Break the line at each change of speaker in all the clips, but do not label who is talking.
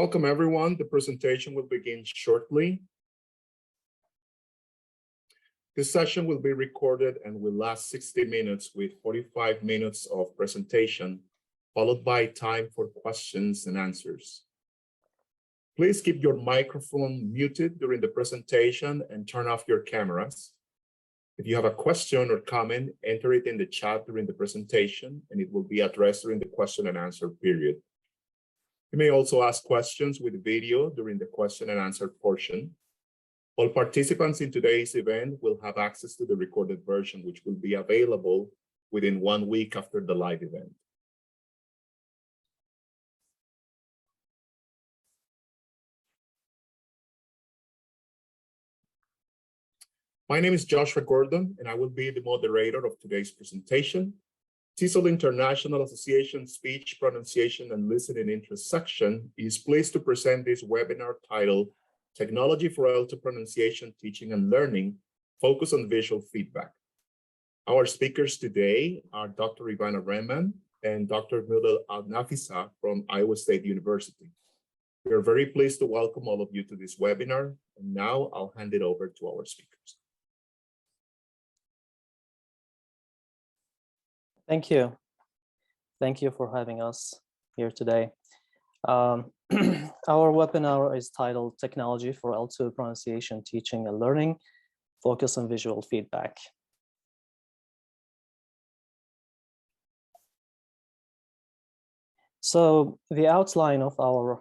Welcome everyone. The presentation will begin shortly. This session will be recorded and will last 60 minutes with 45 minutes of presentation, followed by time for questions and answers. Please keep your microphone muted during the presentation and turn off your cameras. If you have a question or comment, enter it in the chat during the presentation and it will be addressed during the question and answer period. You may also ask questions with video during the question and answer portion. All participants in today's event will have access to the recorded version, which will be available within 1 week after the live event. My name is Joshua Gordon, and I will be the moderator of today's presentation. TESOL International Association Speech, Pronunciation, and Listening Interest section is pleased to present this webinar titled Technology for L2 Pronunciation, Teaching, and Learning, Focus on Visual Feedback. Our speakers today are Dr. Ivana Rehman and Dr. Mudal Al-Nafisa from Iowa State University. We are very pleased to welcome all of you to this webinar, and now I'll hand it over to our speakers.
Thank you. Thank you for having us here today. Our webinar is titled Technology for L2 Pronunciation, Teaching, and Learning, Focus on Visual Feedback. So the outline of our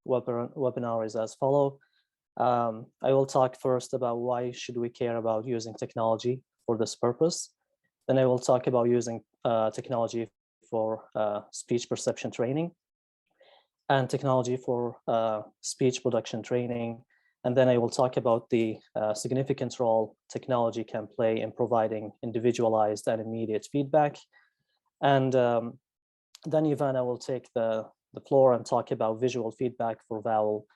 webinar is as follows. I will talk first about why should we care about using technology for this purpose. Then I will talk about using technology for speech perception training and technology for speech production training. And then I will talk about the significant role technology can play in providing individualized and immediate feedback. And then Ivana will take the floor and talk about visual feedback for vowel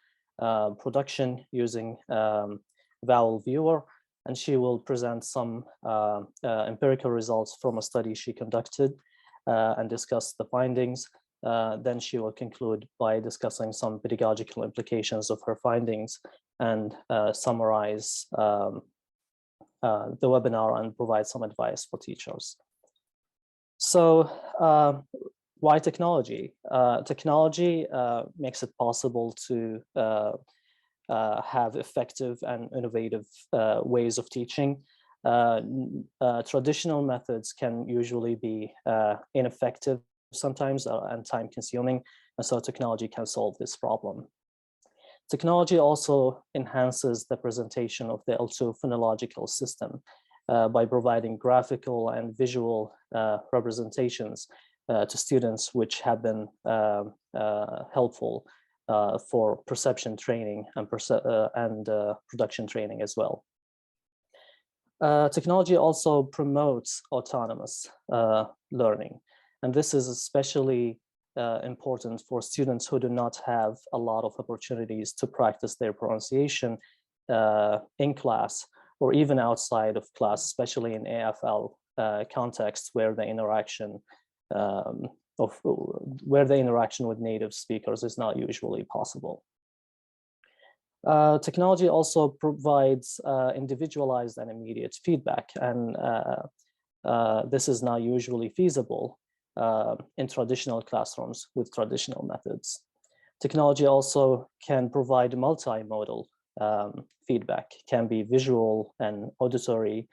production using vowel viewer. And she will present some empirical results from a study she conducted and discuss the findings. Then she will conclude by discussing some pedagogical implications of her findings and summarize the webinar and provide some advice for teachers. So why technology? Technology makes it possible to have effective and innovative ways of teaching. Traditional methods can usually be ineffective sometimes and time consuming, and so technology can solve this problem. Technology also enhances the presentation of the L2 phonological system by providing graphical and visual representations to students, which have been helpful for perception training and production training as well. Technology also promotes autonomous learning, and this is especially important for students who do not have a lot of opportunities to practice their pronunciation in class or even outside of class, especially in AFL context where the interaction with native speakers is not usually possible. Technology also provides individualized and immediate feedback, and this is not usually feasible in traditional classrooms with traditional methods. Technology also can provide multimodal feedback, can be visual and auditory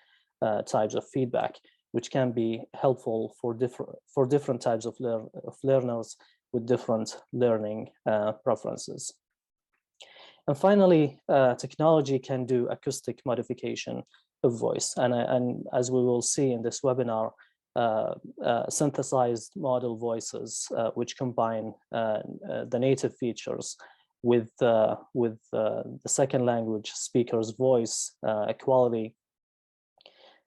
types of feedback, which can be helpful for different types of learners with different learning preferences. And finally, technology can do acoustic modification of voice. And as we will see in this webinar, synthesized model voices, which combine the native features with the second language speaker's voice quality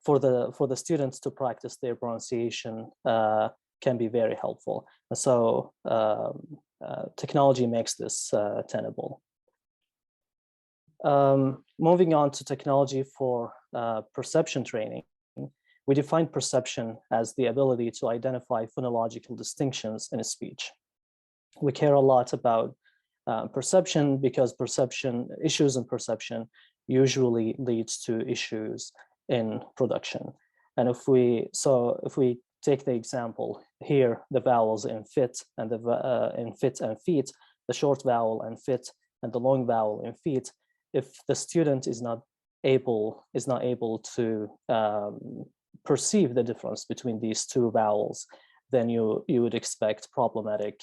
for the students to practice their pronunciation can be very helpful. And so technology makes this tenable. Moving on to technology for perception training, we define perception as the ability to identify phonological distinctions in a speech. We care a lot about perception, because issues in perception usually leads to issues in production. And if we take the example here, the vowels in fit and feet, the short vowel and fit and the long vowel in feet, if the student is not able to perceive the difference between these two vowels, then you would expect problematic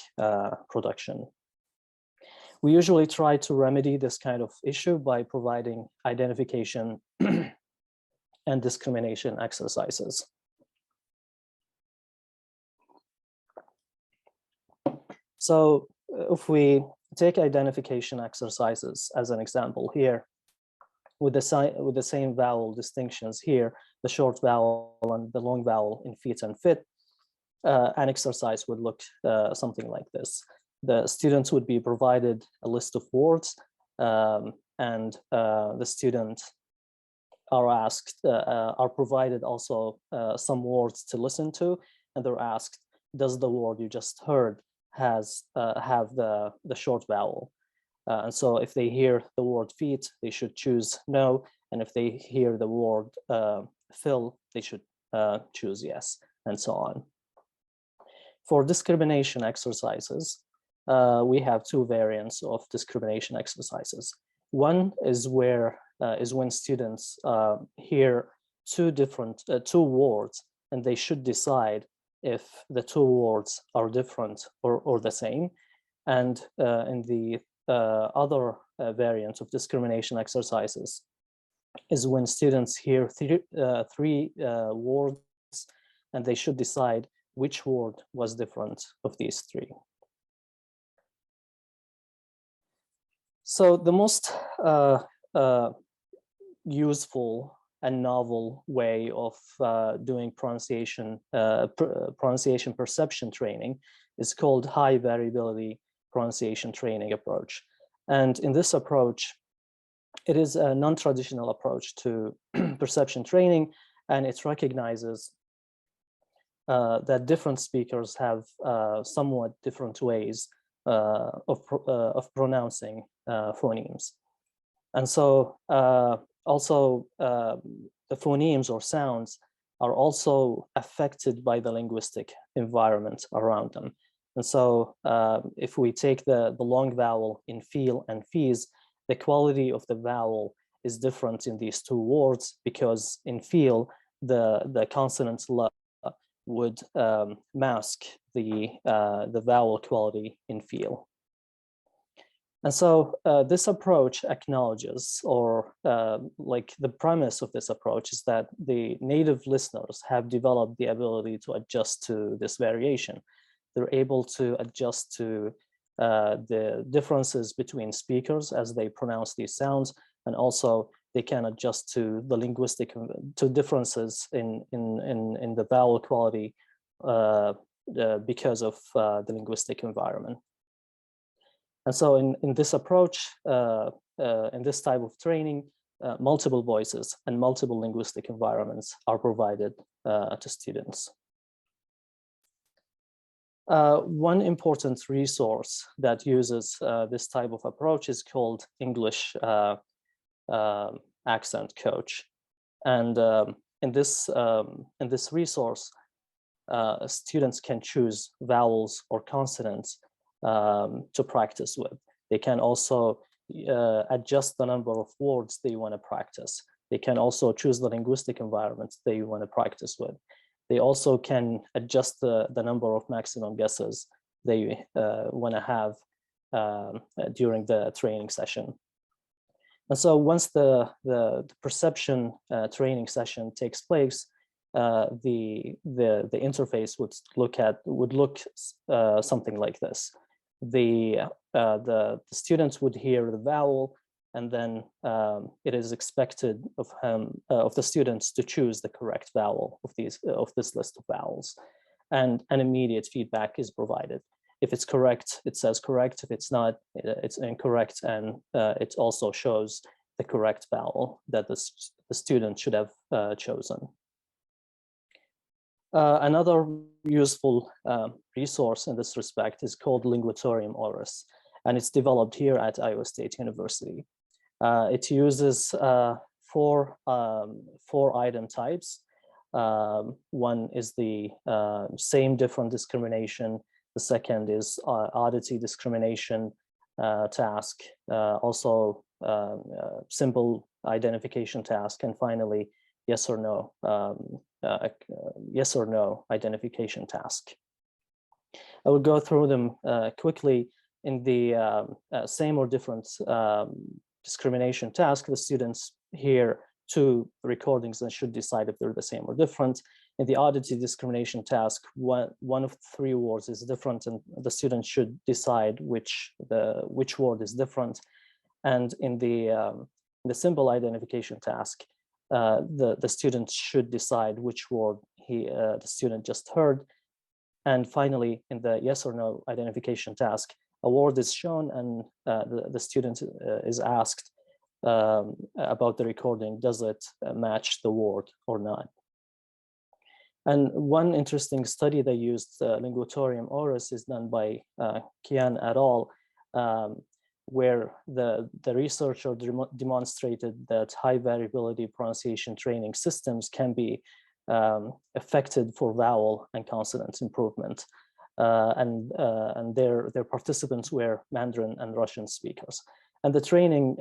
production. We usually try to remedy this kind of issue by providing identification and discrimination exercises. So if we take identification exercises as an example here, with the same vowel distinctions here, the short vowel and the long vowel in feet and fit, an exercise would look something like this. The students would be provided a list of words, and the students are provided also some words to listen to, and they're asked, does the word you just heard have the short vowel? And so if they hear the word feet, they should choose no, and if they hear the word fill, they should choose yes, and so on. For discrimination exercises, we have two variants of discrimination exercises. One is when students hear two words, and they should decide if the two words are different or the same. And in the other variant of discrimination exercises is when students hear three words, and they should decide which word was different of these three. So the most useful and novel way of doing pronunciation perception training is called high variability pronunciation training approach. And in this approach, it is a non-traditional approach to perception training, and it recognizes that different speakers have somewhat different ways of pronouncing phonemes. And so also the phonemes or sounds are also affected by the linguistic environment around them. And so if we take the long vowel in feel and fees, the quality of the vowel is different in these two words, because in feel, the consonant l would mask the vowel quality in feel. And so this approach acknowledges, or like the premise of this approach is that the native listeners have developed the ability to adjust to this variation. They're able to adjust to the differences between speakers as they pronounce these sounds, and also they can adjust to the linguistic differences in the vowel quality because of the linguistic environment. And so in this approach, in this type of training, multiple voices and multiple linguistic environments are provided to students. One important resource that uses this type of approach is called English Accent Coach. And in this resource, students can choose vowels or consonants to practice with. They can also adjust the number of words they want to practice. They can also choose the linguistic environment they want to practice with. They also can adjust the number of maximum guesses they want to have during the training session. And so once the perception training session takes place, the interface would look something like this. The students would hear the vowel, and then it is expected of the students to choose the correct vowel of this list of vowels, and an immediate feedback is provided. If it's correct, it says correct. If it's not, it's incorrect, and it also shows the correct vowel that the student should have chosen. Another useful resource in this respect is called Linguatorium Auris. and it's developed here at Iowa State University. It uses four item types. One is the same different discrimination. The second is oddity discrimination task, also simple identification task, and finally yes or no identification task. I will go through them quickly. In the same or different discrimination task, the students hear two recordings and should decide if they're the same or different. In the oddity discrimination task, one of three words is different, and the student should decide which word is different. And in the symbol identification task, the student should decide which word the student just heard. And finally, in the yes or no identification task, a word is shown, and the student is asked about the recording. Does it match the word or not? And one interesting study that used Linguatorium Auris is done by Kian et al., where the researcher demonstrated that high variability pronunciation training systems can be affected for vowel and consonant improvement. And their participants were Mandarin and Russian speakers. And the training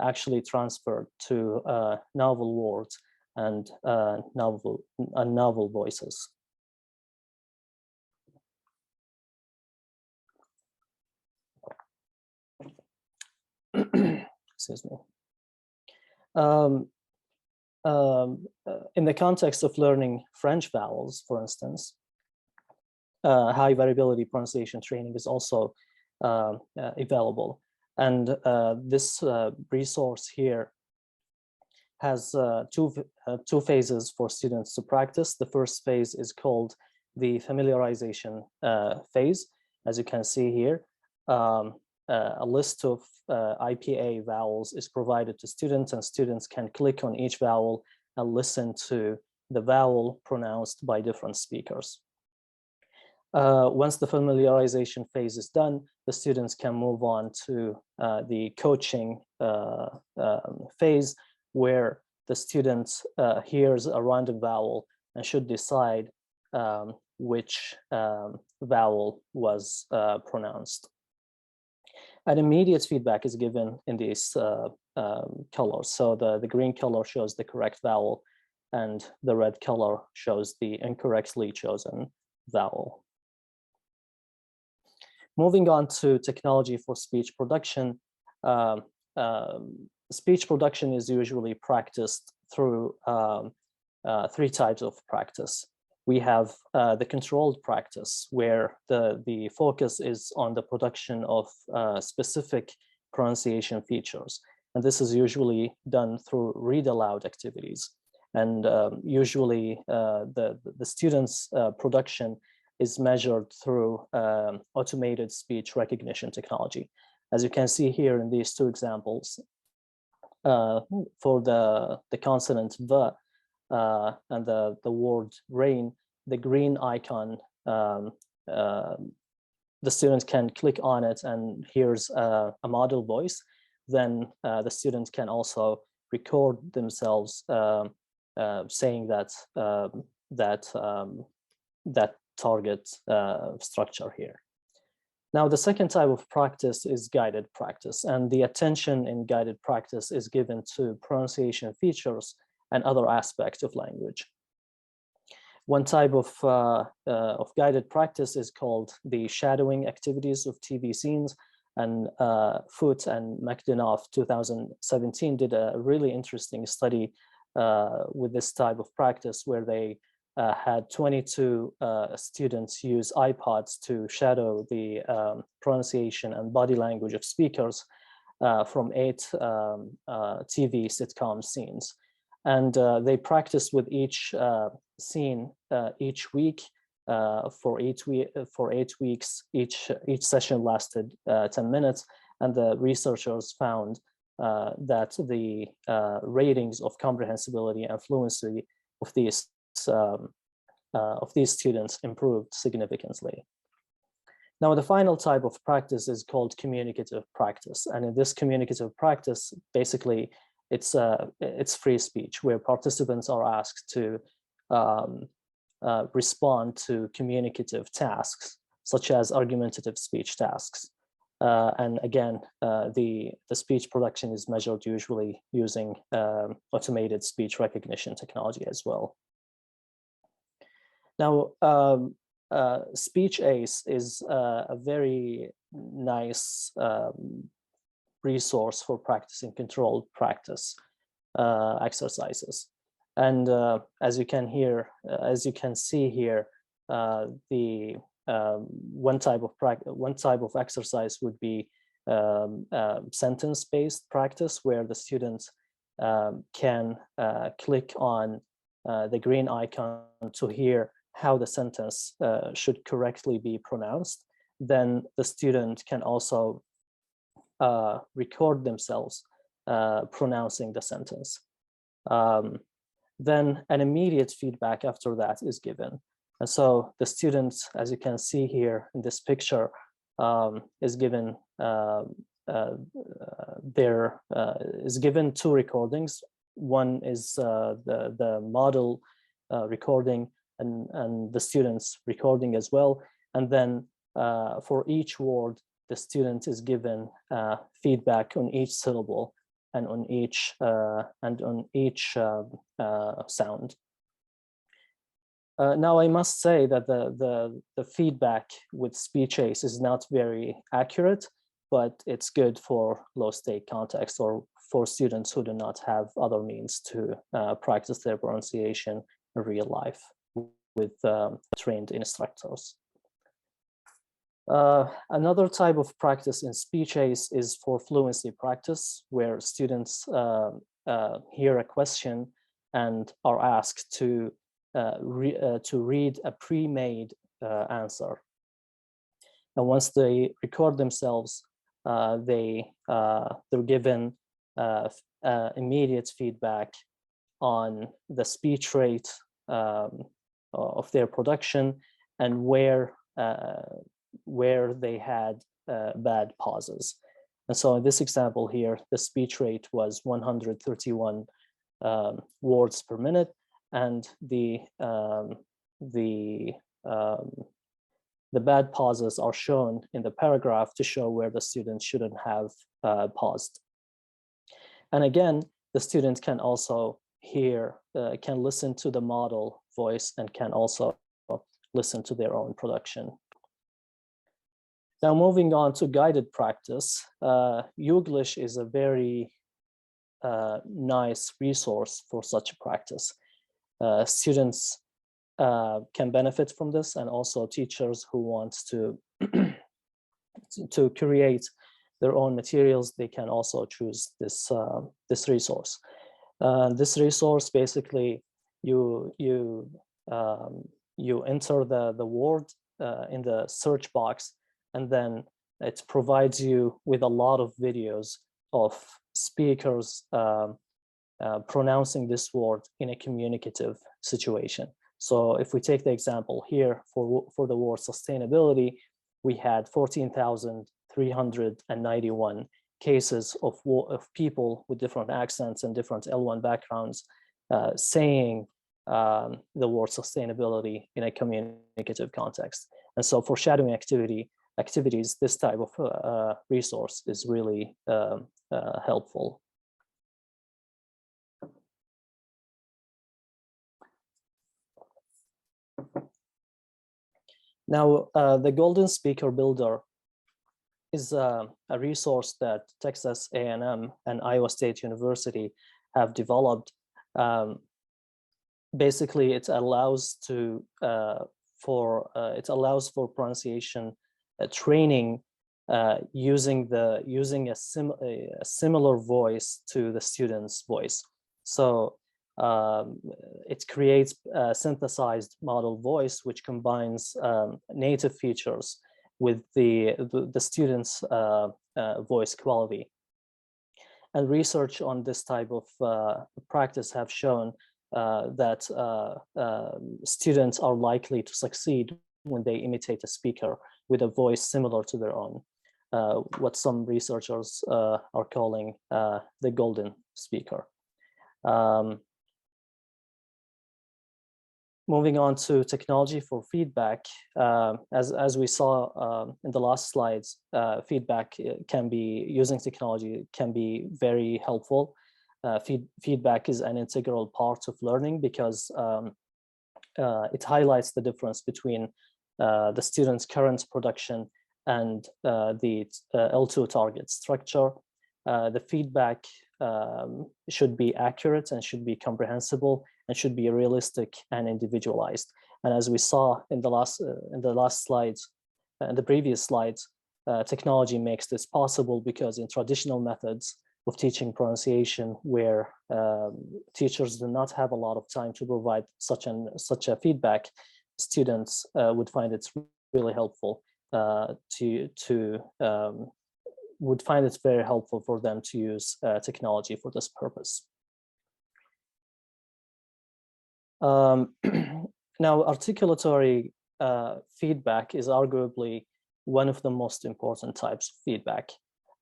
actually transferred to novel words and novel voices. Excuse me. In the context of learning French vowels, for instance, high variability pronunciation training is also available. And this resource here has two phases for students to practice. The first phase is called the familiarization phase. As you can see here, a list of IPA vowels is provided to students, and students can click on each vowel and listen to the vowel pronounced by different speakers. Once the familiarization phase is done, the students can move on to the coaching phase, where the student hears a random vowel and should decide which vowel was pronounced. And immediate feedback is given in these colors. So the green color shows the correct vowel, and the red color shows the incorrectly chosen vowel. Moving on to technology for speech production. Speech production is usually practiced through three types of practice. We have the controlled practice, where the focus is on the production of specific pronunciation features. And this is usually done through read aloud activities. And usually the students' production is measured through automated speech recognition technology. As you can see here in these two examples, for the consonant V and the word rain, the green icon, the student can click on it and hears a model voice. Then the student can also record themselves saying that target structure here. Now, the second type of practice is guided practice, and the attention in guided practice is given to pronunciation features and other aspects of language. One type of guided practice is called the shadowing activities of TV scenes, and Foote and McDonough 2017 did a really interesting study with this type of practice, where they had 22 students use iPods to shadow the pronunciation and body language of speakers from 8 TV sitcom scenes. And they practiced with each scene each week for 8 weeks. Each session lasted 10 minutes, and the researchers found that the ratings of comprehensibility and fluency of these students improved significantly. Now, the final type of practice is called communicative practice. And in this communicative practice, basically, it's free speech, where participants are asked to respond to communicative tasks, such as argumentative speech tasks. And again, the speech production is measured usually using automated speech recognition technology as well. Now, Speech Ace is a very nice resource for practicing controlled practice exercises. And as you can see here, the one type of exercise would be sentence-based practice, where the students can click on the green icon to hear how the sentence should correctly be pronounced. Then the student can also record themselves pronouncing the sentence. Then an immediate feedback after that is given. And so the students, as you can see here in this picture, is given two recordings. One is the model recording and the student's recording as well. And then for each word, the student is given feedback on each syllable and on each sound. Now, I must say that the feedback with Speech Ace is not very accurate, but it's good for low-stake context or for students who do not have other means to practice their pronunciation in real life with trained instructors. Another type of practice in Speech Ace is for fluency practice, where students hear a question and are asked to read a pre-made answer. And once they record themselves, they're given immediate feedback on the speech rate of their production and where they had bad pauses. And so in this example here, the speech rate was 131 words per minute, and the bad pauses are shown in the paragraph to show where the student shouldn't have paused. And again, the student can also can listen to the model voice and can also listen to their own production. Now, moving on to guided practice, Youglish is a very nice resource for such a practice. Students can benefit from this, and also teachers who want to to create their own materials, they can also choose this this resource. This resource, basically, you enter the word in the search box, and then it provides you with a lot of videos of speakers pronouncing this word in a communicative situation. So if we take the example here for the word sustainability, we had 14,391 cases of people with different accents and different L1 backgrounds saying the word sustainability in a communicative context. And so for shadowing activities, this type of resource is really helpful. Now, the Golden Speaker Builder is a resource that Texas A&M and Iowa State University have developed. Basically, it allows for pronunciation training using a similar voice to the student's voice. So it creates a synthesized model voice which combines native features with the student's voice quality. And research on this type of practice have shown that students are likely to succeed when they imitate a speaker with a voice similar to their own, what some researchers are calling the golden speaker. Moving on to technology for feedback, as we saw in the last slides, feedback can be, using technology can be very helpful. Feedback is an integral part of learning because it highlights the difference between the student's current production and the L2 target structure. The feedback should be accurate and should be comprehensible and should be realistic and individualized. And as we saw in the last slides, in the previous slides, technology makes this possible because in traditional methods of teaching pronunciation, where teachers do not have a lot of time to provide such a feedback, students would find it really helpful would find it very helpful for them to use technology for this purpose. Now, articulatory feedback is arguably one of the most important types of feedback.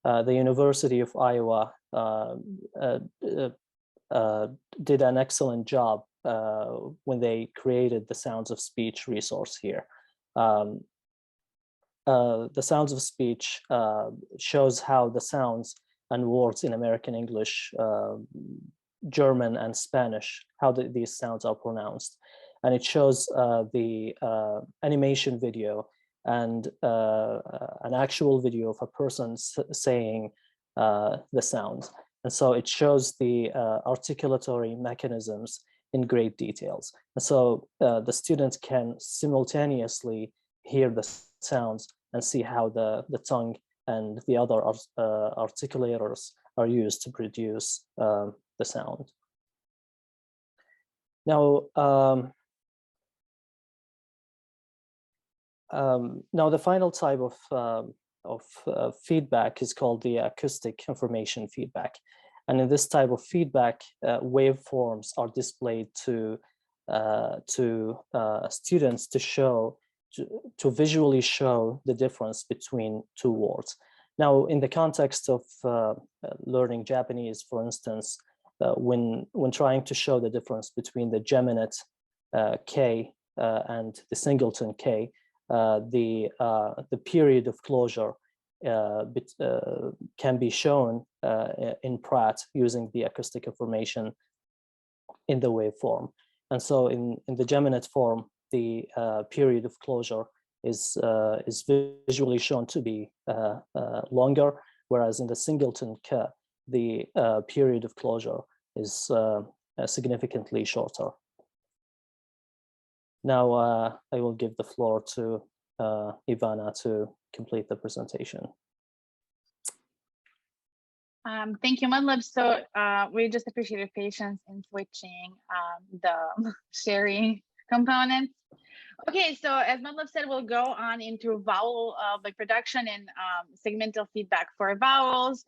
The University of Iowa did an excellent job when they created the Sounds of Speech resource here. The Sounds of Speech shows how the sounds and words in American English, German, and Spanish, how these sounds are pronounced. And it shows the animation video and an actual video of a person saying the sounds. And so it shows the articulatory mechanisms in great details. And so the students can simultaneously hear the sounds and see how the tongue and the other articulators are used to produce the sound. Now, now the final type of feedback is called the acoustic information feedback. And in this type of feedback, waveforms are displayed to students to visually show the difference between two words. Now, in the context of learning Japanese, for instance, when trying to show the difference between the geminate K and the singleton K, the period of closure can be shown in Pratt using the acoustic information in the waveform. And so in the geminate form, the period of closure is visually shown to be longer, whereas in the singleton K, the period of closure is significantly shorter. Now I will give the floor to Ivana to complete the presentation.
Thank you, Madlib. So we just appreciate your patience in switching the sharing components. Okay, so as Madlib said, we'll go on into vowel production and segmental feedback for vowels.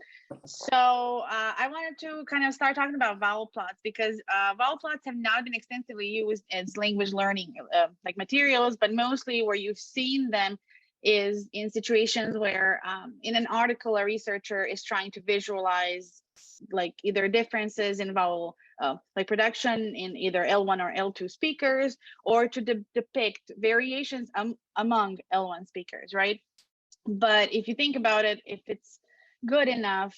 So I wanted to kind of start talking about vowel plots because vowel plots have not been extensively used as language learning like materials, but mostly where you've seen them is in situations where in an article, a researcher is trying to visualize like either differences in vowel like production in either L1 or L2 speakers, or to depict variations among L1 speakers, right? But if you think about it, if it's good enough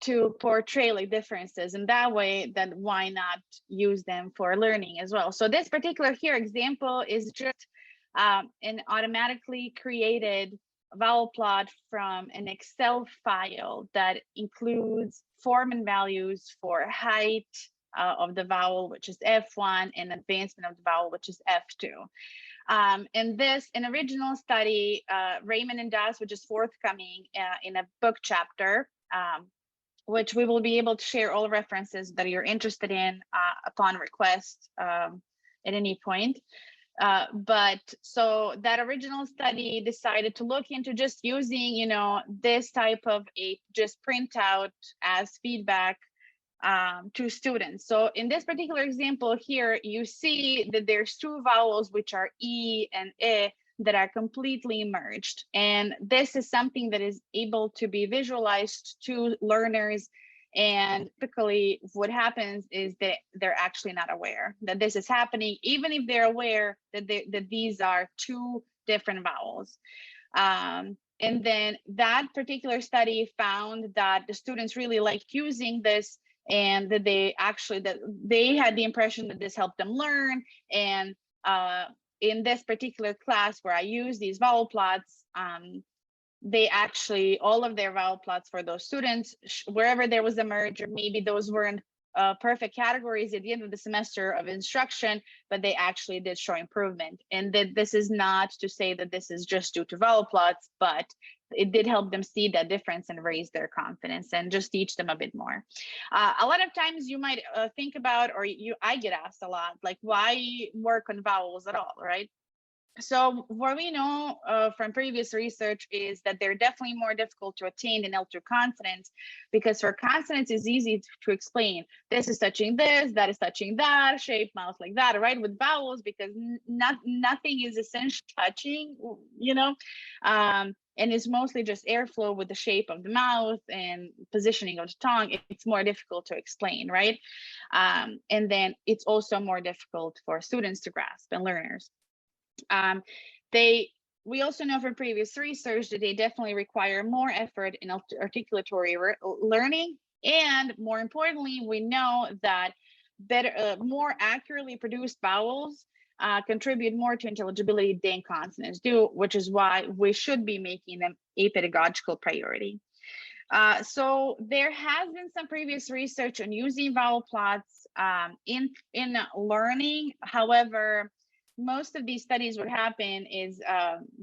to portray like differences in that way, then why not use them for learning as well? So this particular here example is just an automatically created vowel plot from an Excel file that includes form and values for height of the vowel, which is F1, and advancement of the vowel, which is F2. And this, an original study, Raymond and Das, which is forthcoming in a book chapter, which we will be able to share all references that you're interested in upon request at any point. But so that original study decided to look into just using, you know, this type of just printout as feedback to students. So in this particular example here, you see that there's two vowels, which are E and E, that are completely merged. And this is something that is able to be visualized to learners. And typically what happens is that they're actually not aware that this is happening, even if they're aware that these are two different vowels. And then that particular study found that the students really liked using this, and that they had the impression that this helped them learn. And in this particular class where I use these vowel plots, they actually, all of their vowel plots for those students, wherever there was a merge, or maybe those weren't perfect categories at the end of the semester of instruction, but they actually did show improvement. And that this is not to say that this is just due to vowel plots, but it did help them see that difference and raise their confidence and just teach them a bit more. A lot of times you might think about, or I get asked a lot, like, why work on vowels at all, right? So what we know from previous research is that they're definitely more difficult to attain than L2 consonants, because for consonants it's easy to explain. This is touching this, that is touching that, shape, mouth like that, right? With vowels, because nothing is essentially touching, you know, and it's mostly just airflow with the shape of the mouth and positioning of the tongue. It's more difficult to explain, right? And then it's also more difficult for students to grasp and learners. We also know from previous research that they definitely require more effort in articulatory learning. And more importantly, we know that more accurately produced vowels contribute more to intelligibility than consonants do, which is why we should be making them a pedagogical priority. So there has been some previous research on using vowel plots in learning. However, most of these studies, what happen is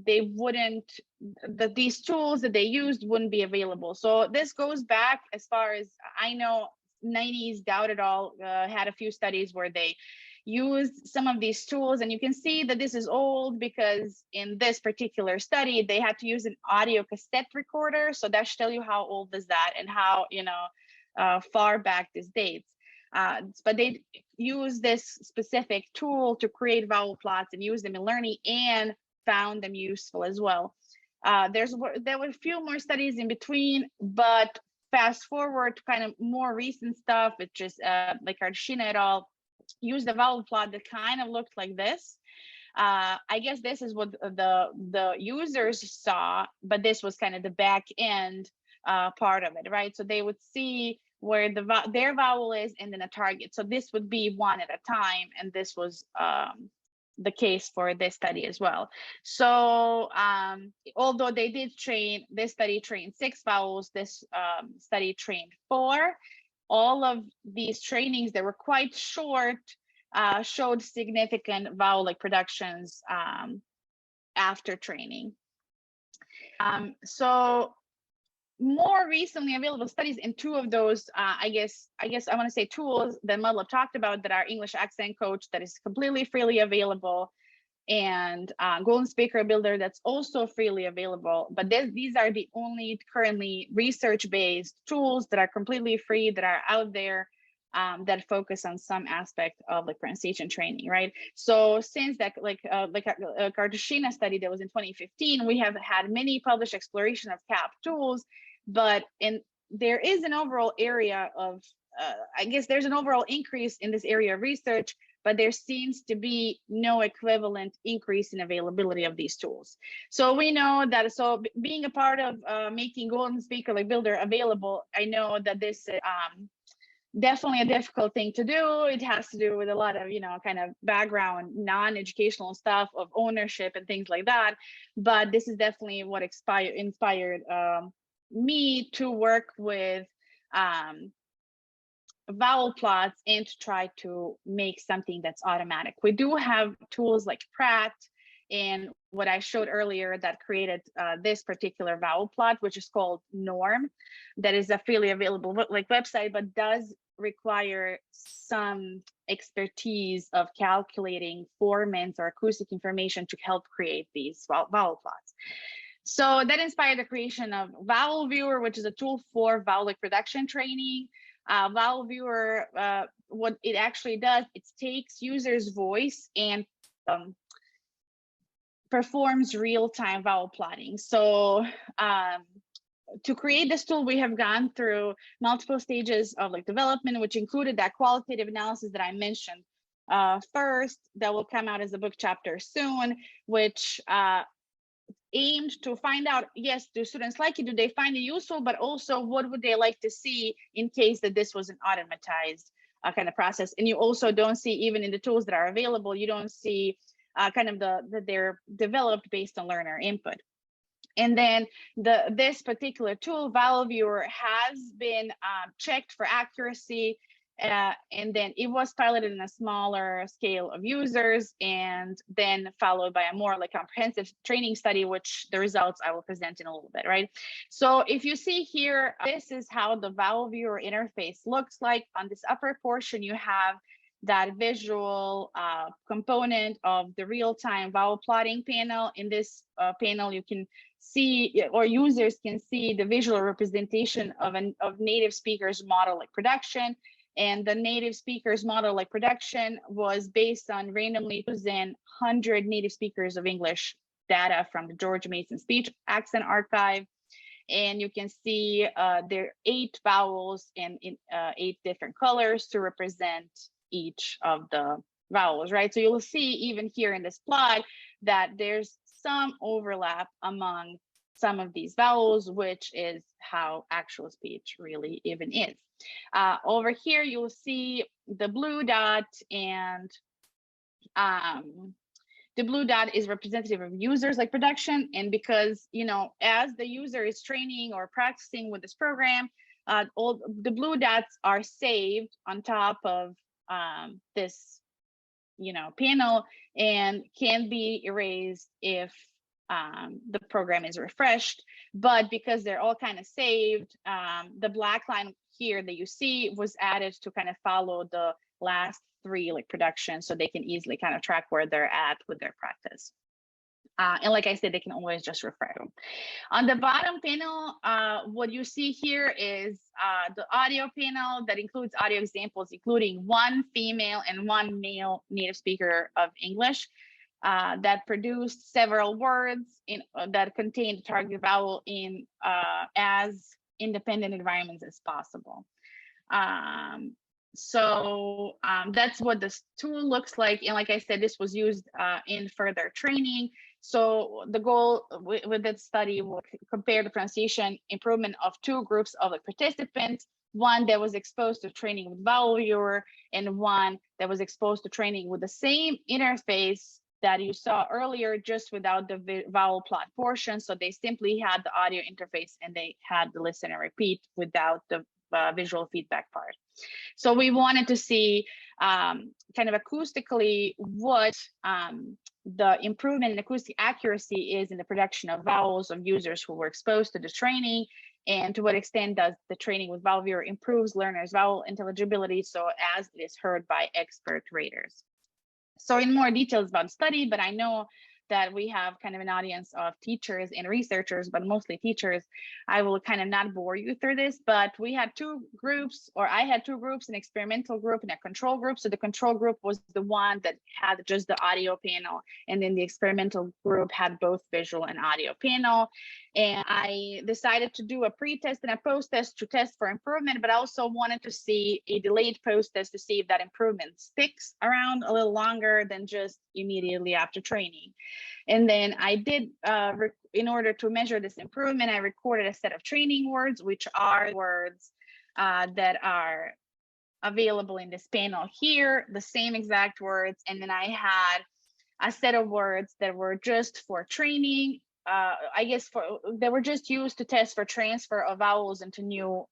these tools that they used wouldn't be available. So this goes back, as far as I know, 90s, Doubt It All had a few studies where they used some of these tools, and you can see that this is old, because in this particular study they had to use an audio cassette recorder. So that should tell you how old is that and how, you know, far back this dates. But they use this specific tool to create vowel plots and use them in learning, and found them useful as well. There were a few more studies in between, but fast forward to kind of more recent stuff, which is like Ardshina et al. Used a vowel plot that kind of looked like this. I guess this is what the users saw, but this was kind of the back end part of it, right? So they would see where their vowel is and then a target. So this would be one at a time, and this was the case for this study as well. So although they did this study trained 6 vowels, this study trained 4. All of these trainings that were quite short showed significant vowel-like productions after training. So more recently available studies in 2 of those, I guess I want to say tools that Madhulab talked about, that are English Accent Coach, that is completely freely available, and Golden Speaker Builder, that's also freely available. But these are the only currently research-based tools that are completely free, that are out there, that focus on some aspect of like pronunciation training, right? So since that, like a Ardshina study that was in 2015, we have had many published exploration of CAP tools, but there is an overall area of, I guess there's an overall increase in this area of research, but there seems to be no equivalent increase in availability of these tools. So we know that, so being a part of making Golden Speaker Builder available, I know that this definitely a difficult thing to do. It has to do with a lot of, kind of background, non-educational stuff of ownership and things like that. But this is definitely what inspired me to work with vowel plots and to try to make something that's automatic. We do have tools like Pratt and what I showed earlier that created this particular vowel plot, which is called Norm, that is a freely available website, but does require some expertise of calculating formants or acoustic information to help create these vowel plots. So that inspired the creation of Vowel Viewer, which is a tool for vowel production training. Vowel Viewer, what it actually does, it takes user's voice and performs real-time vowel plotting. So to create this tool, we have gone through multiple stages of like development, which included that qualitative analysis that I mentioned first, that will come out as a book chapter soon, which aimed to find out, yes, do students like it? Do they find it useful? But also, what would they like to see in case that this was an automatized kind of process? And you also don't see, even in the tools that are available, you don't see kind of that they're developed based on learner input. And then this particular tool, Vowel Viewer, has been checked for accuracy, and then it was piloted in a smaller scale of users, and then followed by a more like comprehensive training study, which the results I will present in a little bit, right? So if you see here, this is how the Vowel Viewer interface looks like. On this upper portion, you have that visual component of the real-time vowel plotting panel. In this panel, you can see, or users can see, the visual representation of native speakers model like production. And the native speakers model like production was based on randomly chosen 100 native speakers of English data from the George Mason Speech Accent Archive. And you can see there are 8 vowels in 8 different colors to represent each of the vowels, right? So you'll see even here in this plot that there's some overlap among some of these vowels, which is how actual speech really even is. Over here, you'll see the blue dot, and the blue dot is representative of users like production. And because, you know, as the user is training or practicing with this program, all the blue dots are saved on top of this, you know, panel, and can be erased if the program is refreshed. But because they're all kind of saved, the black line here that you see was added to kind of follow the last 3 like production, so they can easily kind of track where they're at with their practice. And like I said, they can always just refresh them. On the bottom panel, what you see here is the audio panel that includes audio examples, including 1 female and 1 male native speaker of English that produced several words that contained the target vowel in as independent environments as possible. So that's what this tool looks like. And like I said, this was used in further training. So the goal with this study was compare the pronunciation improvement of 2 groups of the participants, one that was exposed to training with Vowel Viewer and one that was exposed to training with the same interface that you saw earlier, just without the vowel plot portion. So they simply had the audio interface and they had the listen and repeat without the visual feedback part. So we wanted to see kind of acoustically what the improvement in acoustic accuracy is in the production of vowels of users who were exposed to the training, and to what extent does the training with Vowel Viewer improves learners' vowel intelligibility so as it is heard by expert raters. So in more details about the study, but I know that we have kind of an audience of teachers and researchers, but mostly teachers, I will kind of not bore you through this, but we had 2 groups, or I had 2 groups, an experimental group and a control group. So the control group was the one that had just the audio panel, and then the experimental group had both visual and audio panel. And I decided to do a pre-test and a post-test to test for improvement, but I also wanted to see a delayed post-test to see if that improvement sticks around a little longer than just immediately after training. And then I did, in order to measure this improvement, I recorded a set of training words, which are words that are available in this panel here, the same exact words. And then I had a set of words that were just for training, I guess they were just used to test for transfer of vowels into new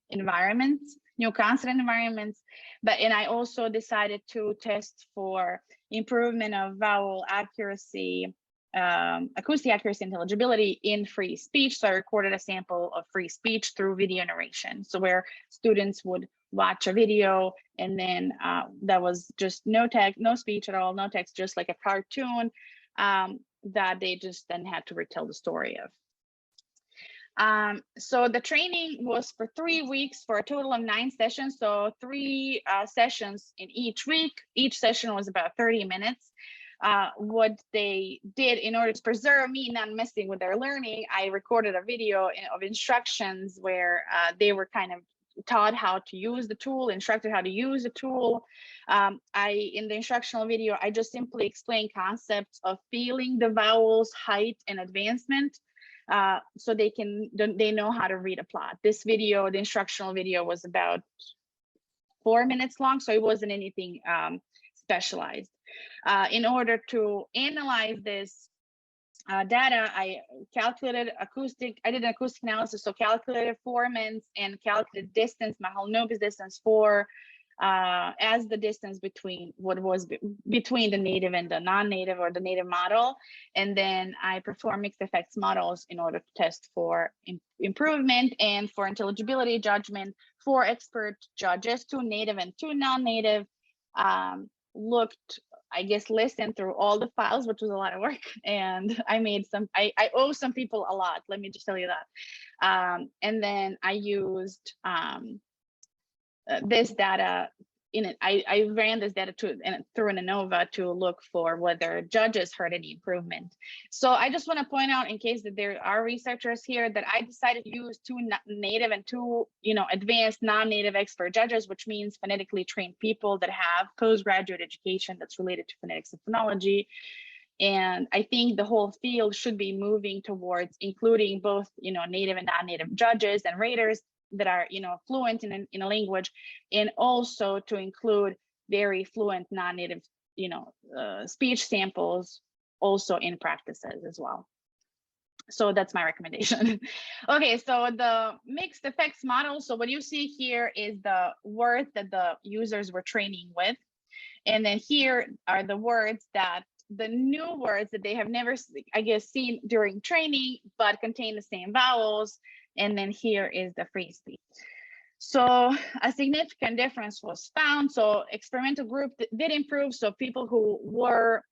environments, new consonant environments. And I also decided to test for improvement of vowel accuracy, acoustic accuracy and intelligibility in free speech. So I recorded a sample of free speech through video narration. So where students would watch a video, and then that was just no text, no speech at all, no text, just like a cartoon that they just then had to retell the story of. So the training was for 3 weeks for a total of 9 sessions. So 3 sessions in each week. Each session was about 30 minutes. what they did in order to preserve me not messing with their learning, I recorded a video of instructions where they were kind of taught how to use the tool, instructed how to use the tool. In the instructional video, I just simply explained concepts of feeling the vowels, height, and advancement, so they know how to read a plot. This video, the instructional video, was about 4 minutes long, so it wasn't anything specialized. In order to analyze this data, I calculated I did an acoustic analysis, so calculated formants and calculated distance, Mahalanobis distance for as the distance between what was between the native and the non-native or the native model. And then I perform mixed effects models in order to test for improvement and for intelligibility judgment for expert judges, 2 native and 2 non-native. Listened through all the files, which was a lot of work, and I made some, I owe some people a lot, let me just tell you that. And then I used this data I ran this data through an ANOVA to look for whether judges heard any improvement. So I just want to point out, in case that there are researchers here, that I decided to use 2 native and 2 advanced non-native expert judges, which means phonetically trained people that have postgraduate education that's related to phonetics and phonology. And I think the whole field should be moving towards including both native and non-native judges and raters that are fluent in a language, and also to include very fluent non-native speech samples also in practices as well. So that's my recommendation. Okay, so the mixed effects model, so what you see here is the words that the users were training with, and then here are the words that the new words that they have never, I guess, seen during training, but contain the same vowels. And then here is the free speech. So a significant difference was found. So experimental group did improve. So people who were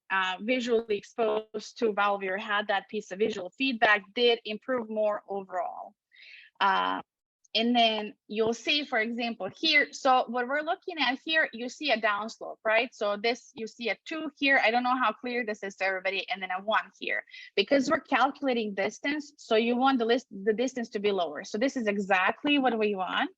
visually exposed to vowel viewer, had that piece of visual feedback, did improve more overall. And then you'll see, for example, here, so what we're looking at here, you see a downslope, right? So this, you see a 2 here. I don't know how clear this is to everybody, and then a 1 here. Because we're calculating distance, so you want the distance to be lower. So this is exactly what we want.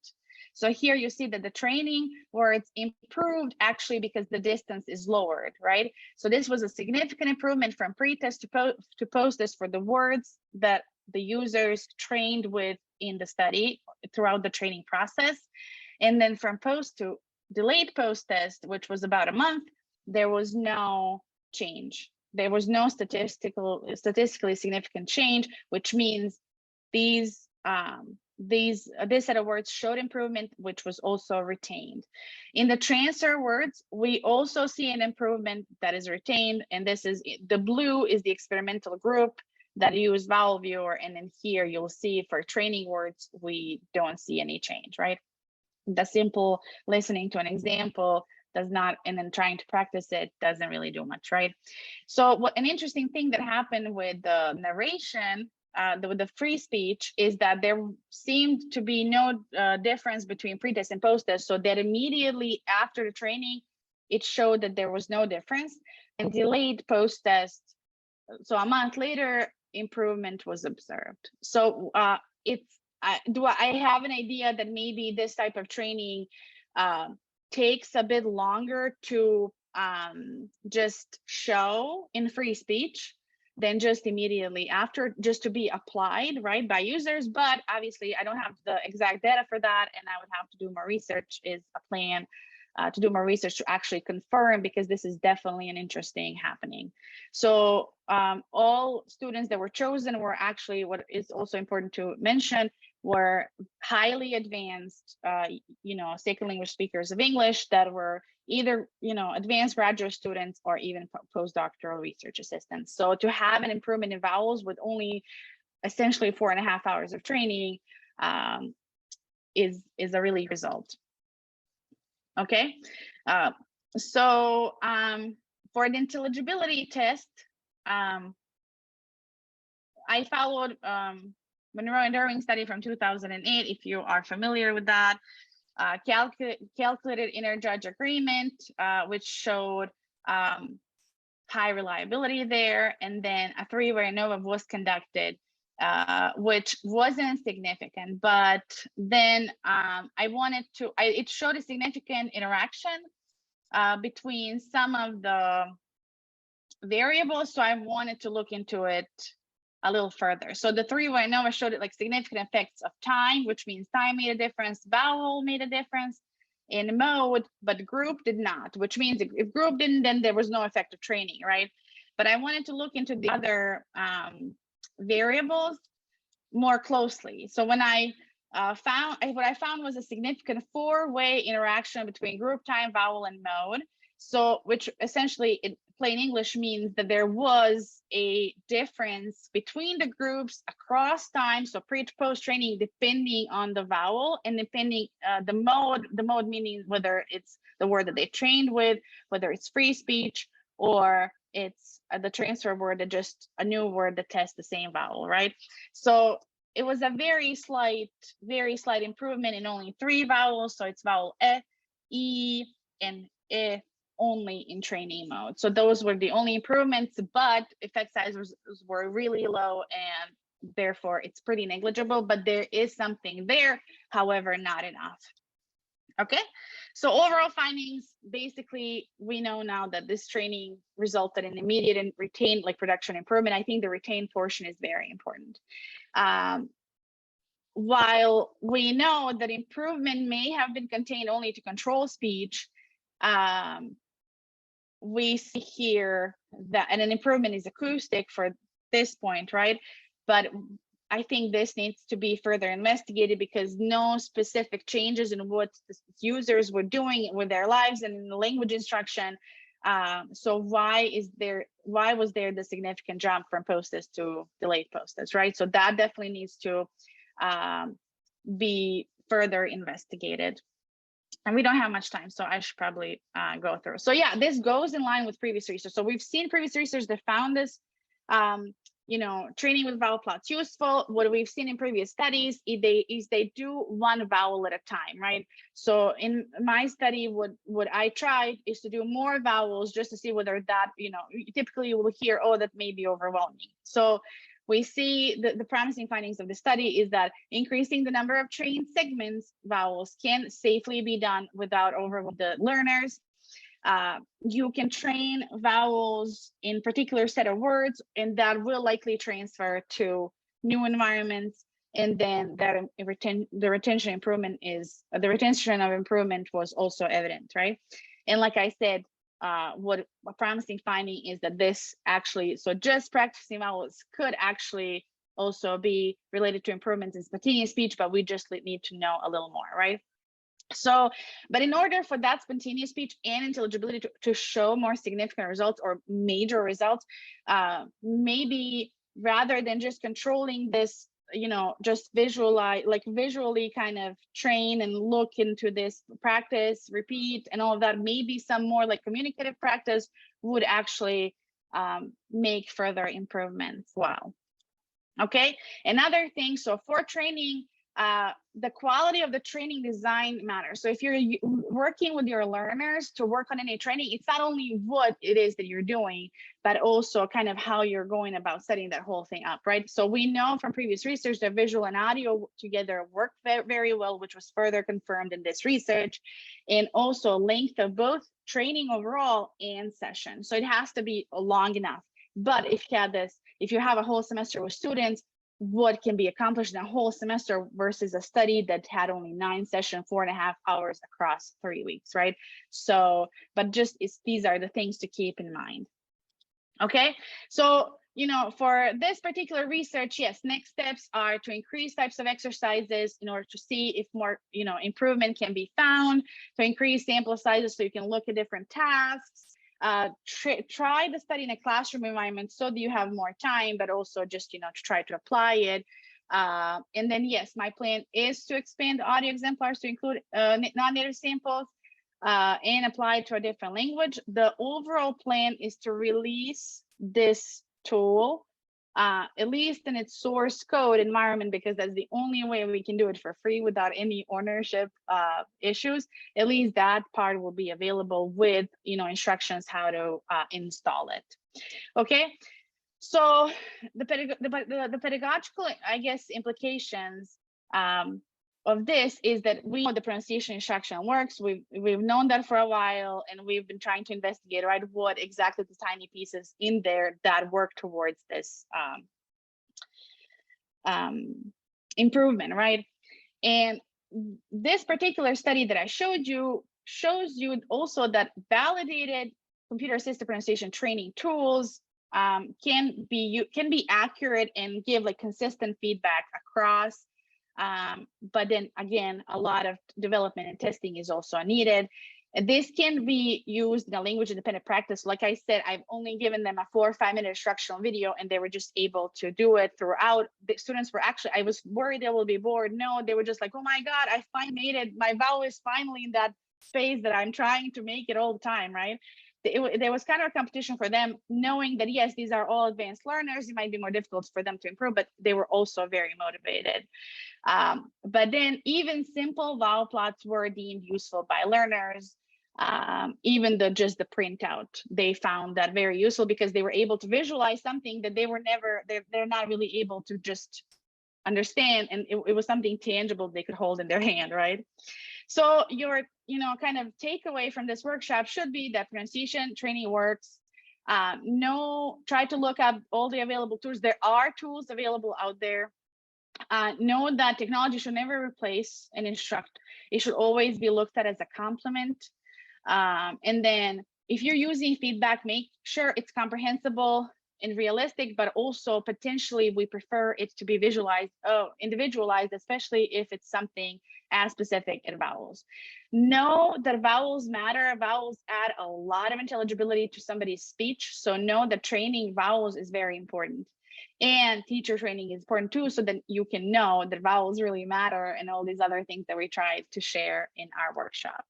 So here you see that the training words improved actually because the distance is lowered, right? So this was a significant improvement from pre-test to post-test for the words that the users trained with in the study throughout the training process. And then from post to delayed post-test, which was about a month, there was no change. There was no statistically significant change, which means this set of words showed improvement, which was also retained. In the transfer words, we also see an improvement that is retained, and this is the blue is the experimental group that use vowel viewer, and then here you'll see for training words we don't see any change, right? The simple listening to an example does not, and then trying to practice it doesn't really do much, right? So an interesting thing that happened with the narration, with the free speech, is that there seemed to be no difference between pre-test and post-test, so that immediately after the training, it showed that there was no difference. And delayed post-test, so a month later, improvement was observed. So I have an idea that maybe this type of training takes a bit longer to just show in free speech than just immediately after, just to be applied, right, by users. But obviously I don't have the exact data for that, and I would have to do more research, is a plan to do more research to actually confirm, because this is definitely an interesting happening. So all students that were chosen were actually, what is also important to mention, were highly advanced, second language speakers of English that were either, advanced graduate students or even postdoctoral research assistants. So to have an improvement in vowels with only essentially 4.5 hours of training is a really result. Okay, so for the intelligibility test, I followed Monroe and Irving study from 2008, if you are familiar with that. Calculated inner judge agreement, which showed high reliability there. And then a three-way ANOVA was conducted, which wasn't significant, but then it showed a significant interaction between some of the variables. So I wanted to look into it a little further. So the three-way ANOVA showed it like significant effects of time, which means time made a difference, vowel made a difference in mode, but group did not, which means if group didn't, then there was no effective training, right? But I wanted to look into the other variables more closely. So when what I found was a significant four-way interaction between group time, vowel, and mode. So which essentially in plain English means that there was a difference between the groups across time, so pre to post training, depending on the vowel and depending the mode meaning whether it's the word that they trained with, whether it's free speech, or it's the transfer word, that just a new word that tests the same vowel, right? So it was a very slight improvement in only 3 vowels. So it's vowel e, and only in training mode. So those were the only improvements, but effect sizes were really low, and therefore it's pretty negligible, but there is something there, however, not enough. Okay, so overall findings, basically, we know now that this training resulted in immediate and retained like production improvement. I think the retained portion is very important. While we know that improvement may have been contained only to control speech, we see here that, and an improvement is acoustic for this point, right? But I think this needs to be further investigated because no specific changes in what the users were doing with their lives and in the language instruction. So why was there the significant jump from post-test to delayed post-test, right? So that definitely needs to be further investigated. And we don't have much time, so I should probably go through. So yeah, this goes in line with previous research. So we've seen previous research that found this, training with vowel plots useful. What we've seen in previous studies is they do one vowel at a time, right? So in my study, what I tried is to do more vowels just to see whether that, typically you will hear, oh, that may be overwhelming. So we see the promising findings of the study is that increasing the number of trained segments vowels can safely be done without overwhelming the learners. You can train vowels in particular set of words, and that will likely transfer to new environments. And then that the retention of improvement was also evident, right? And like I said, what a promising finding is that this actually, so just practicing vowels could actually also be related to improvements in spontaneous speech, but we just need to know a little more, right? So, but in order for that spontaneous speech and intelligibility to show more significant results or major results, maybe rather than just controlling this, just visually kind of train and look into this, practice, repeat, and all of that, maybe some more like communicative practice would actually make further improvements. Wow. Okay, another thing, so for training, the quality of the training design matters. So if you're working with your learners to work on any training, it's not only what it is that you're doing, but also kind of how you're going about setting that whole thing up, right? So we know from previous research that visual and audio together work very well, which was further confirmed in this research, and also length of both training overall and session. So it has to be long enough. But if you have a whole semester with students, what can be accomplished in a whole semester versus a study that had only 9 sessions, 4.5 hours across 3 weeks, right? So, but these are the things to keep in mind. Okay, so, for this particular research, yes, next steps are to increase types of exercises in order to see if more, improvement can be found, to increase sample sizes so you can look at different tasks. Try the study in a classroom environment so that you have more time, but also just to try to apply it. And then yes, my plan is to expand audio exemplars to include non-native samples and apply it to a different language. The overall plan is to release this tool at least in its source code environment, because that's the only way we can do it for free without any ownership issues. At least that part will be available with, instructions how to install it. Okay, so the pedagogical, I guess, implications of this is that we know the pronunciation instruction works. We've known that for a while, and we've been trying to investigate, right, what exactly the tiny pieces in there that work towards this improvement, right? And this particular study that I showed you shows you also that validated computer-assisted pronunciation training tools can be accurate and give like consistent feedback across. But then again, a lot of development and testing is also needed. And this can be used in a language independent practice. Like I said, I've only given them a 4 or 5 minute instructional video, and they were just able to do it throughout. The students were actually, I was worried they will be bored. No, they were just like, oh my God, I finally made it. My vowel is finally in that space that I'm trying to make it all the time, right? There was kind of a competition for them, knowing that, yes, these are all advanced learners. It might be more difficult for them to improve, but they were also very motivated. But then even simple vowel plots were deemed useful by learners. Even just the printout, they found that very useful because they were able to visualize something that they're not really able to just understand. And it was something tangible they could hold in their hand, right? So your, kind of takeaway from this workshop should be that pronunciation training works. Try to look up all the available tools. There are tools available out there. Know that technology should never replace an instructor. It should always be looked at as a complement. And then if you're using feedback, make sure it's comprehensible and realistic, but also potentially we prefer it to be individualized, especially if it's something as specific as vowels. Know that vowels matter. Vowels add a lot of intelligibility to somebody's speech. So know that training vowels is very important. And teacher training is important too, so that you can know that vowels really matter and all these other things that we tried to share in our workshop.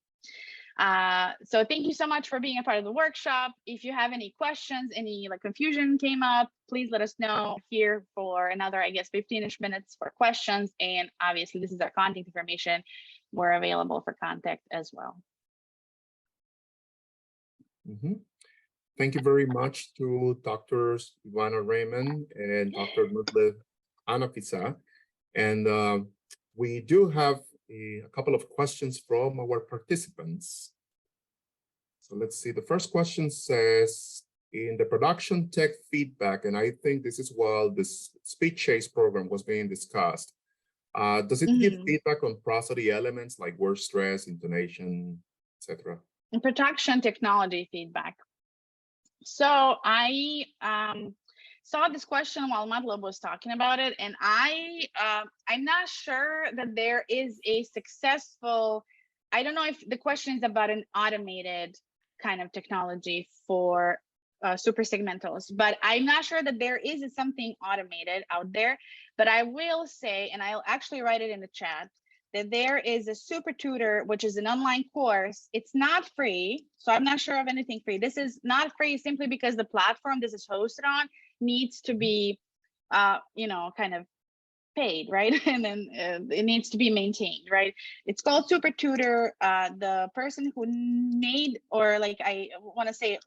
So thank you so much for being a part of the workshop. If you have any questions, any confusion came up, please let us know. Here for another, I guess, 15-ish minutes for questions. And obviously this is our contact information. We're available for contact as well.
Thank you very much to Drs. Ivana Raymond and Dr. Mutlev Anafisa. And we do have a couple of questions from our participants. So let's see. The first question says, in the production tech feedback, and I think this is while this speech chase program was being discussed, does it give feedback on prosody elements like word stress, intonation, etc.?
In production technology feedback. So I saw this question while Matlab was talking about it, and I'm not sure that there is a successful, I don't know if the question is about an automated kind of technology for super segmentals, but I'm not sure that there is something automated out there. But I will say, and I'll actually write it in the chat, that there is a Super Tutor, which is an online course. It's not free, so I'm not sure of anything free. This is not free simply because the platform this is hosted on needs to be, kind of paid, right? And then it needs to be maintained, right? It's called Super Tutor. The person who made, or I want to say,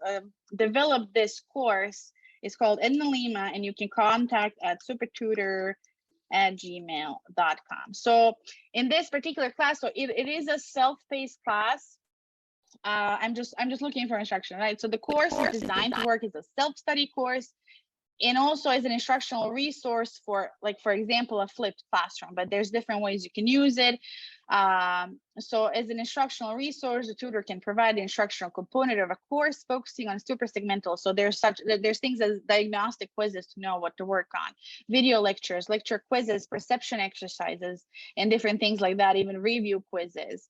developed this course is called Edna Lima, and you can contact at supertutor@gmail.com. So in this particular class, so it is a self-paced class. I'm just looking for instruction, right? So the course is designed to work as a self-study course, and also as an instructional resource for, for example, a flipped classroom, but there's different ways you can use it. So as an instructional resource, the tutor can provide the instructional component of a course focusing on super segmental. So there's things as diagnostic quizzes to know what to work on, video lectures, lecture quizzes, perception exercises, and different things like that, even review quizzes.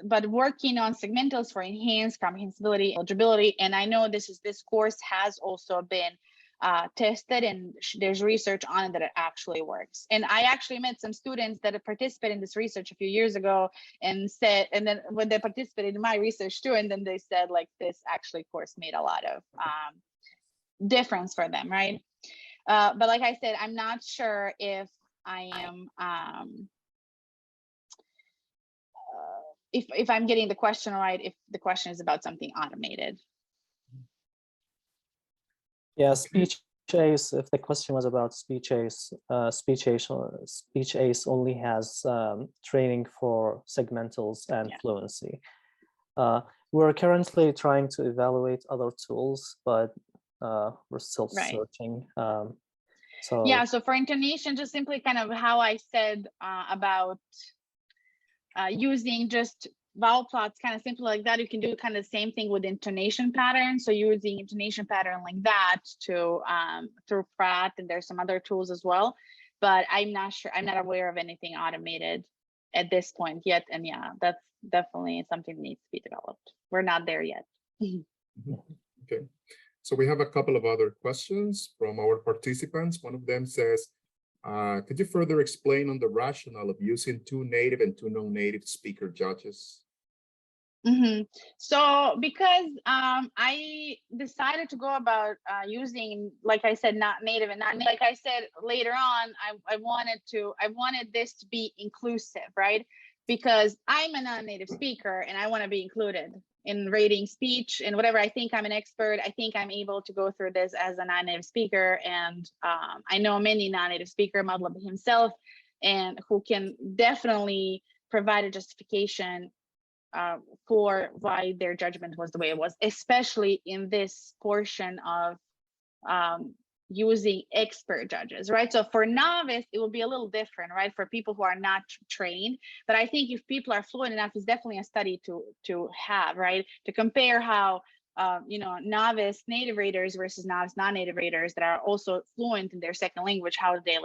But working on segmentals for enhanced comprehensibility, eligibility. And I know this course has also been tested, and there's research on it that it actually works. And I actually met some students that participated in this research a few years ago and then when they participated in my research too, and then they said this actually course made a lot of difference for them, right? But like I said, I'm not sure if I am if I'm getting the question right, if the question is about something automated.
Yeah, speech ace, if the question was about speech ace, speech ace only has training for segmentals and fluency. We're currently trying to evaluate other tools, but we're still searching. So
yeah, so for intonation, just simply kind of how I said about using just vowel plots, kind of simple like that. You can do kind of the same thing with intonation pattern. So using intonation pattern like that to through Pratt, and there's some other tools as well. But I'm not sure, I'm not aware of anything automated at this point yet. And yeah, that's definitely something that needs to be developed. We're not there yet.
Okay, so we have a couple of other questions from our participants. One of them says, could you further explain on the rationale of using 2 native and 2 non-native speaker judges?
So because I decided to go about using, like I said, not native and not, like I said later on, I wanted this to be inclusive, right? Because I'm a non-native speaker and I want to be included in rating speech and whatever. I think I'm an expert. I think I'm able to go through this as a non-native speaker. And I know many non-native speaker, Madlab himself, and who can definitely provide a justification for why their judgment was the way it was, especially in this portion of using expert judges, right? So for novice, it will be a little different, right? For people who are not trained. But I think if people are fluent enough, it's definitely a study to have, right? To compare how you know, novice native raters versus novice non-native raters that are also fluent in their second language, how do they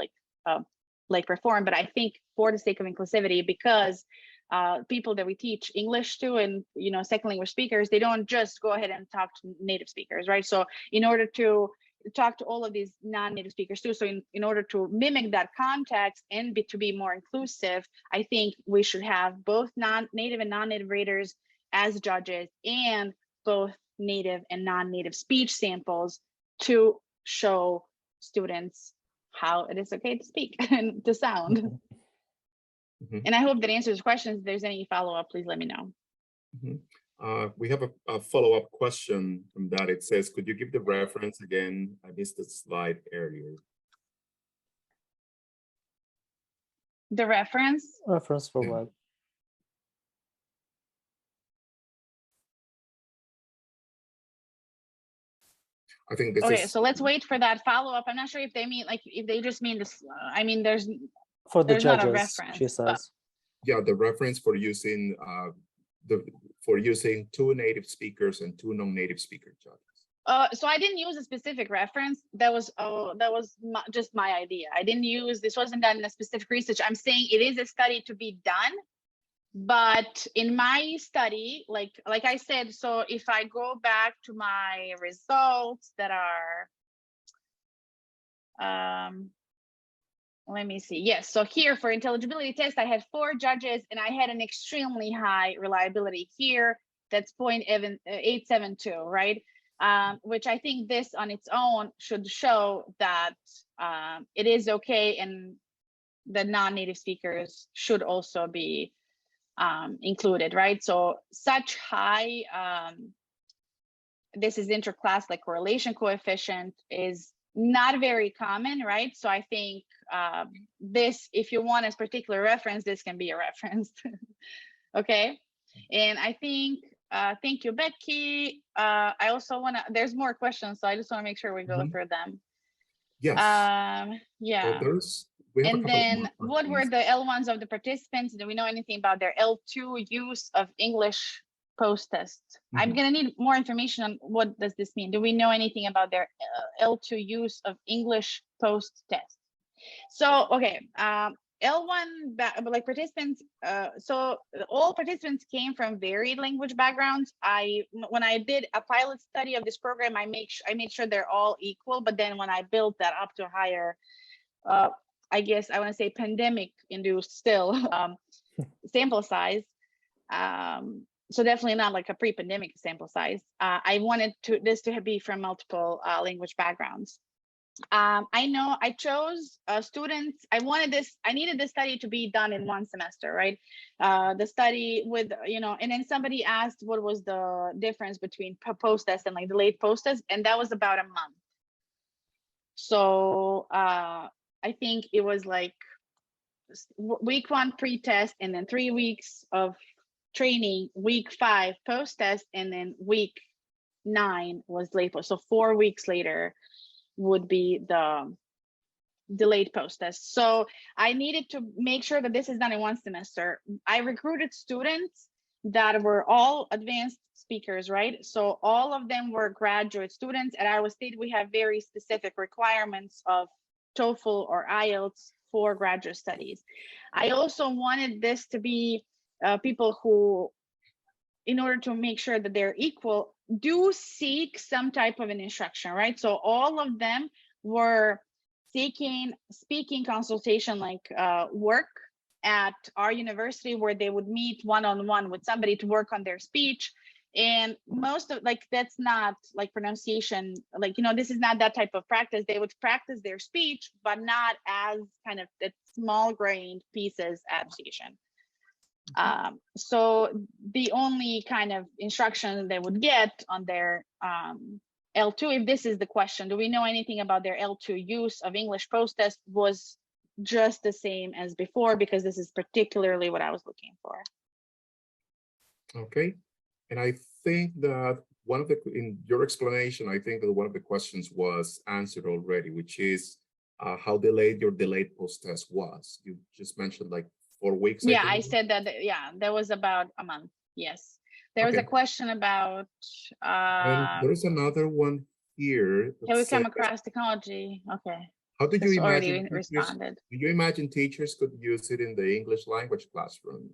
like perform? But I think for the sake of inclusivity, because people that we teach English to and, you know, second language speakers, they don't just go ahead and talk to native speakers, right? So in order to talk to all of these non-native speakers too, so in order to mimic that context and to be more inclusive, I think we should have both native and non-native raters as judges, and both native and non-native speech samples to show students how it is okay to speak and to sound. And I hope that answers questions. If there's any follow-up, please let me know.
We have a follow-up question from that. It says, could you give the reference again? I missed the slide earlier.
The reference?
Reference for what?
I think this
okay,
is...
so let's wait for that follow-up. I'm not sure if they mean, like, if they just mean this. I mean, there's
judges,
not a reference,
she says.
Yeah, the reference for using using 2 native speakers and 2 non-native speaker judges.
So I didn't use a specific reference. That was just my idea. I didn't use, this wasn't done in a specific research. I'm saying it is a study to be done. But in my study, like I said, so if I go back to my results that are, let me see. Yes, so here for intelligibility test, I had 4 judges and I had an extremely high reliability here. That's 0.872, right? Which I think this on its own should show that it is okay, and the non-native speakers should also be included, right? So such high, this is interclass, like correlation coefficient is not very common, right? So I think this, if you want a particular reference, this can be a reference. Okay, and I think, thank you, Becky. I also want to, there's more questions, so I just want to make sure we go through them.
Yes.
Yeah.
So
and then what were the L1s of the participants? Do we know anything about their L2 use of English post-test? I'm going to need more information on what does this mean. Do we know anything about their L2 use of English post-test? So, okay, L1, like participants, so all participants came from varied language backgrounds. When I did a pilot study of this program, I made sure they're all equal, but then when I built that up to a higher, I guess I want to say pandemic induced still sample size, so definitely not like a pre-pandemic sample size. I wanted this to be from multiple language backgrounds. I know I chose students. I needed this study to be done in one semester, right? The study with, and then somebody asked what was the difference between post-test and like delayed post-test, and that was about a month. So I think it was like week 1 pre-test, and then 3 weeks of training, week 5 post-test, and then week 9 was late post. So 4 weeks later would be the delayed post-test. So I needed to make sure that this is done in one semester. I recruited students that were all advanced speakers, right? So all of them were graduate students. At Iowa State, we have very specific requirements of TOEFL or IELTS for graduate studies. I also wanted this to be people who, in order to make sure that they're equal, do seek some type of an instruction, right? So all of them were seeking speaking consultation, like work at our university, where they would meet one-on-one with somebody to work on their speech. And most of, like, that's not like pronunciation, like, this is not that type of practice. They would practice their speech, but not as kind of that small grained pieces at pronunciation. So the only kind of instruction they would get on their L2, if this is the question, do we know anything about their L2 use of English post-test, was just the same as before, because this is particularly what I was looking for.
Okay. And I think that in your explanation, I think that one of the questions was answered already, which is how delayed your delayed post-test was. You just mentioned like 4 weeks.
Yeah, I said that, yeah, that was about a month. Yes. There was a question about.
And there is another one here.
Can we come across technology? Okay.
How did you imagine?
Responded.
Do you imagine teachers could use it in the English language classroom?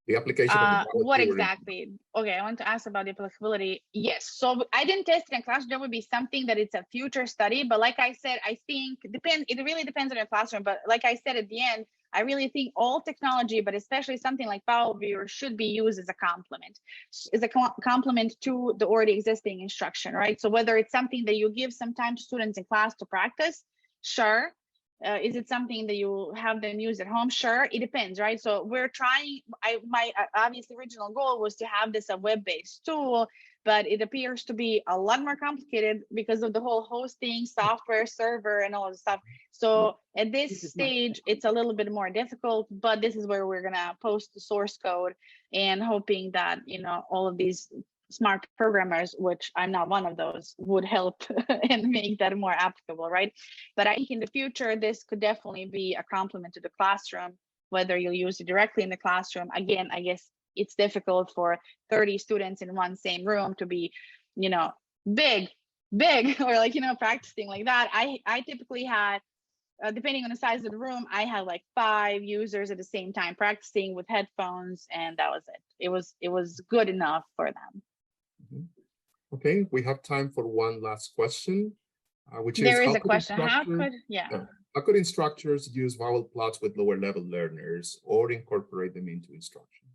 The application of the
what exactly? Okay, I want to ask about the applicability. Yes, so I didn't test it in class. There would be something that it's a future study, but like I said, I think it really depends on your classroom. But like I said at the end, I really think all technology, but especially something like Vowel Viewer, should be used as a complement, to the already existing instruction, right? So whether it's something that you give some time to students in class to practice, sure. Is it something that you have them use at home? Sure, it depends, right? So we're trying, my obviously original goal was to have this a web-based tool, but it appears to be a lot more complicated because of the whole hosting, software, server, and all of the stuff. So at this stage, it's a little bit more difficult, but this is where we're gonna post the source code and hoping that, all of these smart programmers, which I'm not one of those, would help and make that more applicable, right? But I think in the future, this could definitely be a complement to the classroom, whether you'll use it directly in the classroom. Again, I guess it's difficult for 30 students in one same room to be, big, or like, practicing like that. I typically had, depending on the size of the room, I had like 5 users at the same time practicing with headphones, and that was it. It was good enough for them.
Okay, we have time for one last question, which is,
there is a question. How
could instructors use vowel plots with lower level learners or incorporate them into instruction?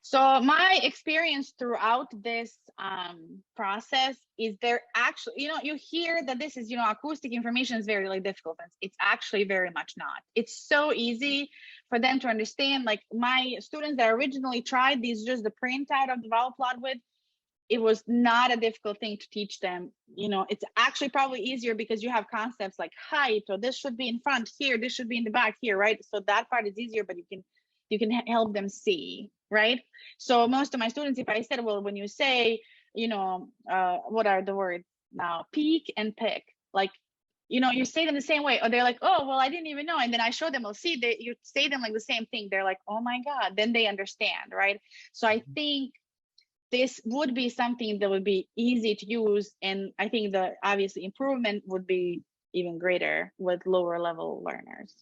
So my experience throughout this process is there actually, you hear that this is, acoustic information is very like difficult. It's actually very much not. It's so easy for them to understand. Like my students that originally tried these, just the printout of the vowel plot with, it was not a difficult thing to teach them. It's actually probably easier because you have concepts like height, or this should be in front here, this should be in the back here, right? So that part is easier, but you can help them see, right? So most of my students, if I said, well, when you say, what are the words now, peek and pick, like, you say them the same way, or they're like, oh, well, I didn't even know. And then I show them, well, see, you say them like the same thing. They're like, oh my God, then they understand, right? So I think this would be something that would be easy to use. And I think the obviously improvement would be even greater with lower level learners.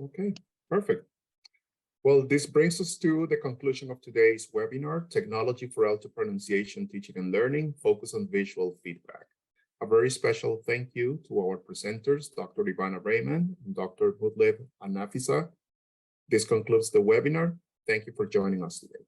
Okay, perfect. Well, this brings us to the conclusion of today's webinar, Technology for L2 Pronunciation, Teaching and Learning, Focus on Visual Feedback. A very special thank you to our presenters, Dr. Ivana Raymond and Dr. Mutlev Anafisa. This concludes the webinar. Thank you for joining us today.